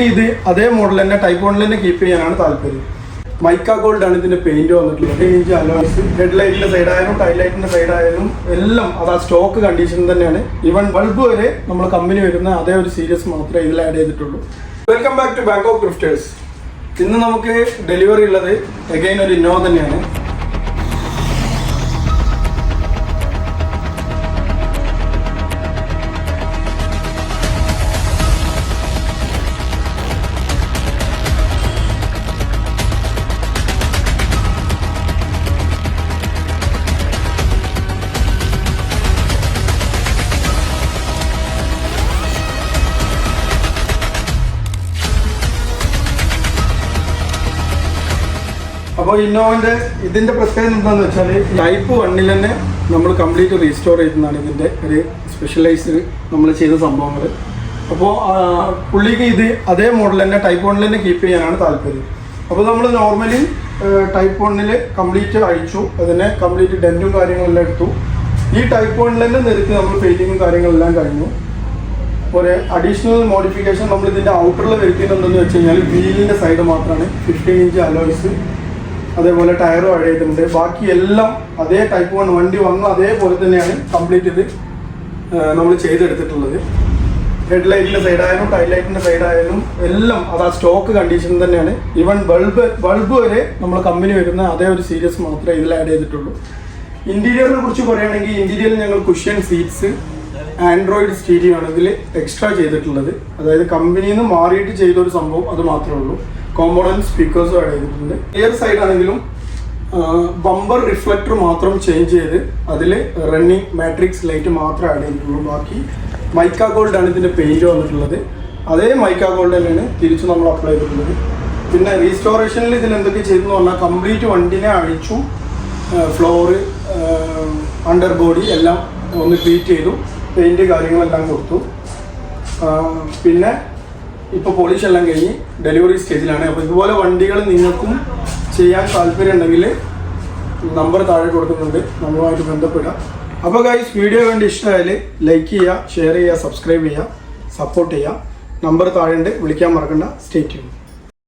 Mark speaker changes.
Speaker 1: ഇത് അതേ മോഡൽ തന്നെ ടൈപ്പ് 1 തന്നെ കീപ്പ് ചെയ്യാനാണ് താല്പര്യം. മൈക്ക ഗോൾഡ് ആണ് ഇതിന്റെ പെയിന്റ് വന്നിട്ടുള്ളത്. ഇഞ്ച് അലോയ്സ്, ഹെഡ് ലൈറ്റിന്റെ സൈഡ് ആയാലും ടൈൽ ലൈറ്റിന്റെ സൈഡ് ആയാലും എല്ലാം അത് ആ സ്റ്റോക്ക് കണ്ടീഷൻ തന്നെയാണ്. ഈവൻ ബൾബ് വരെ നമ്മൾ കമ്പനി വരുന്ന അതേ ഒരു സീരീസ് മാത്രമേ ഇതിൽ ആഡ് ചെയ്തിട്ടുള്ളൂ. Welcome back to Bangkok crafters. ഇന്ന് നമുക്ക് ഡെലിവറി ഉള്ളത് അഗൈൻ ഒരു ഇന്നോവ തന്നെയാണ്. അപ്പോൾ ഇന്നോവൻ്റെ ഇതിൻ്റെ പ്രത്യേകത എന്താണെന്ന് വെച്ചാൽ ടൈപ്പ് 1 തന്നെ നമ്മൾ കംപ്ലീറ്റ് റീസ്റ്റോർ ചെയ്തതാണ് ഇതിൻ്റെ ഒരു സ്പെഷ്യലൈസ്ഡ് നമ്മൾ ചെയ്ത സംഭവങ്ങൾ. അപ്പോൾ പുള്ളിക്ക് ഇത് അതേ മോഡൽ തന്നെ ടൈപ്പ് 1 തന്നെ കീപ്പ് ചെയ്യാനാണ് താല്പര്യം. അപ്പോൾ നമ്മൾ നോർമലി ടൈപ്പ് 1 കംപ്ലീറ്റ് അഴിച്ചു, അതിനെ കംപ്ലീറ്റ് ഡെൻറ്റും കാര്യങ്ങളെല്ലാം എടുത്തു. ഈ ടൈപ്പ് 1 തന്നെ നിരത്തി നമ്മൾ പെയിൻറ്റിങ്ങും കാര്യങ്ങളെല്ലാം കഴിഞ്ഞു. ഒരു അഡീഷണൽ മോഡിഫിക്കേഷൻ നമ്മൾ ഇതിൻ്റെ ഔട്ടറിൽ വരുത്തിയിട്ടുണ്ടെന്ന് വെച്ച് കഴിഞ്ഞാൽ വീലിൻ്റെ സൈഡ് മാത്രമാണ് 15 ഇഞ്ച് അലോയ്സ്, അതേപോലെ ടയറും ആഡ് ചെയ്തിട്ടുണ്ട്. ബാക്കി എല്ലാം അതേ ടൈപ്പ് 1 വണ്ടി വന്നു അതേപോലെ തന്നെയാണ് കംപ്ലീറ്റ് ഇത് നമ്മൾ ചെയ്തെടുത്തിട്ടുള്ളത്. ഹെഡ് ലൈറ്റിൻ്റെ സൈഡ് ആയാലും ടൈൽ ലൈറ്റിൻ്റെ സൈഡ് ആയാലും എല്ലാം അത് ആ സ്റ്റോക്ക് കണ്ടീഷൻ തന്നെയാണ്. ഈവൻ ബൾബ് വരെ നമ്മൾ കമ്പനി വരുന്ന അതേ ഒരു സീരീസ് മാത്രമേ ഇതിൽ ആഡ് ചെയ്തിട്ടുള്ളൂ. ഇൻറ്റീരിയറിനെ കുറിച്ച് പറയുകയാണെങ്കിൽ ഇൻറ്റീരിയറിൽ ഞങ്ങൾ കുഷ്യൻ സീറ്റ്സ്, ആൻഡ്രോയിഡ് സ്റ്റീരിയോ ആണ് ഇതിൽ എക്സ്ട്രാ ചെയ്തിട്ടുള്ളത്. അതായത് കമ്പനിയിൽ നിന്ന് മാറിയിട്ട് ചെയ്തൊരു സംഭവം അത് മാത്രമേ ഉള്ളൂ. കോമ്പോണൻറ്റ് സ്പീക്കേഴ്സും ആഡ് ചെയ്തിട്ടുണ്ട്. റിയർ സൈഡ് ആണെങ്കിലും ബമ്പർ റിഫ്ലക്ടർ മാത്രം ചേഞ്ച് ചെയ്ത് അതിൽ റണ്ണിങ് മാട്രിക്സ് ലൈറ്റ് മാത്രമേ ആഡ് ചെയ്തിട്ടുള്ളൂ. ബാക്കി മൈക്ക ഗോൾഡ് ആണ് ഇതിൻ്റെ പെയിൻറ് വന്നിട്ടുള്ളത്. അതേ മൈക്ക ഗോൾഡ് തന്നെയാണ് തിരിച്ച് നമ്മൾ അപ്ലൈ ചെയ്തിട്ടുള്ളത്. പിന്നെ റീസ്റ്റോറേഷനിൽ ഇതിൽ എന്തൊക്കെ ചെയ്തെന്ന് പറഞ്ഞാൽ കംപ്ലീറ്റ് വണ്ടിനെ അഴിച്ചു, ഫ്ലോറ്, അണ്ടർ ബോഡി എല്ലാം ഒന്ന് ട്രീറ്റ് ചെയ്തു, പെയിൻറ് കാര്യങ്ങളെല്ലാം കൊടുത്തു. പിന്നെ ഇപ്പോൾ പോളിഷ് എല്ലാം കഴിഞ്ഞ് ഡെലിവറി സ്റ്റേജിലാണ്. അപ്പോൾ ഇതുപോലെ വണ്ടികൾ നിങ്ങൾക്കും ചെയ്യാൻ താല്പര്യം ഉണ്ടെങ്കിൽ നമ്പർ താഴെ കൊടുക്കുന്നുണ്ട്, നമ്മളുമായിട്ട് ബന്ധപ്പെടുക. അപ്പോൾ ഗൈസ്, വീഡിയോ വേണ്ടി ഇഷ്ടമായാൽ ലൈക്ക് ചെയ്യുക, ഷെയർ ചെയ്യുക, സബ്സ്ക്രൈബ് ചെയ്യുക, സപ്പോർട്ട് ചെയ്യുക. നമ്പർ താഴെ ഉണ്ട്, വിളിക്കാൻ മറക്കണ്ട. Stay tune.